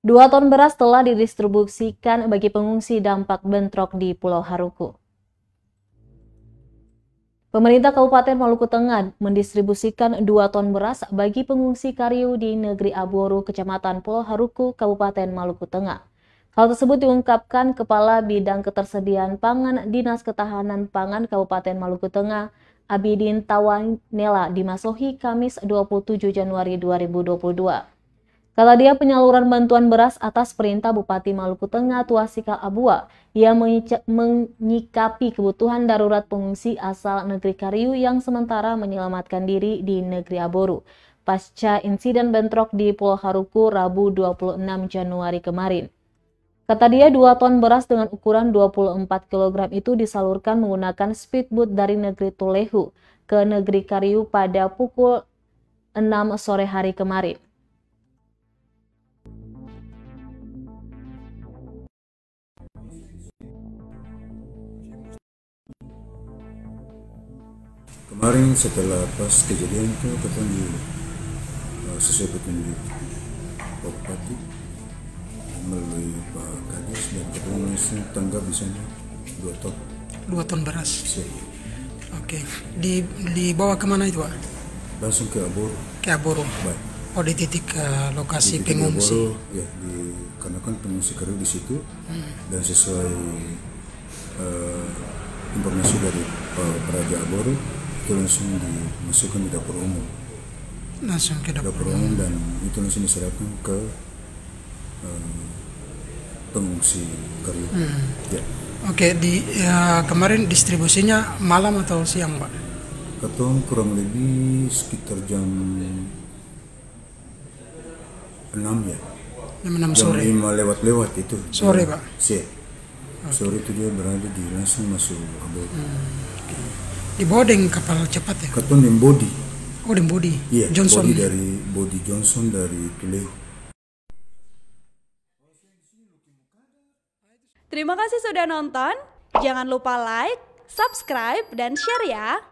2 ton beras telah didistribusikan bagi pengungsi dampak bentrok di Pulau Haruku. Pemerintah Kabupaten Maluku Tengah mendistribusikan 2 ton beras bagi pengungsi Kariu di Negeri Aboru, Kecamatan Pulau Haruku, Kabupaten Maluku Tengah. Hal tersebut diungkapkan Kepala Bidang Ketersediaan Pangan Dinas Ketahanan Pangan Kabupaten Maluku Tengah, Abidin Tawanela di Masohi, Kamis 27 Januari 2022. Kata dia, penyaluran bantuan beras atas perintah Bupati Maluku Tengah Tuasikal Abua yang menyikapi kebutuhan darurat pengungsi asal negeri Kariu yang sementara menyelamatkan diri di negeri Aboru pasca insiden bentrok di Pulau Haruku Rabu 26 Januari kemarin. Kata dia, 2 ton beras dengan ukuran 24 kg itu disalurkan menggunakan speedboat dari negeri Tulehu ke negeri Kariu pada pukul 6 sore hari kemarin. Kemarin setelah pas kejadian itu ketemu sesuai petunjuk Pak Bupati melalui Pak Kades dan ketemu langsung tanggap di sana 2 ton. 2 ton beras. Siap. Oke. Dibawa kemana itu, Pak? Langsung ke Aboru. Ke Aboru. Baik. Oh, di titik lokasi Di titik pengungsi. Aboru, ya, karena kan pengungsi Kariu di situ dan sesuai informasi dari Praja Aboru itu langsung dimasukkan di dapur umum. Langsung ke Dapur umum dan itu langsung diserahkan ke pengungsi Kariu. Ya. Oke, kemarin distribusinya malam atau siang, Pak? Ketong kurang lebih sekitar jam 6 ya. Jam 6 Jam sore. 5 lewat itu. Sore, Pak? Siap. Sore itu dia berada di langsung masuk Aboru. Dibawa dengan kapal cepat ya? Ketong di body. Oh, di body. Iya, Johnson. body Johnson dari Tulehu. Terima kasih sudah nonton. Jangan lupa like, subscribe, dan share ya.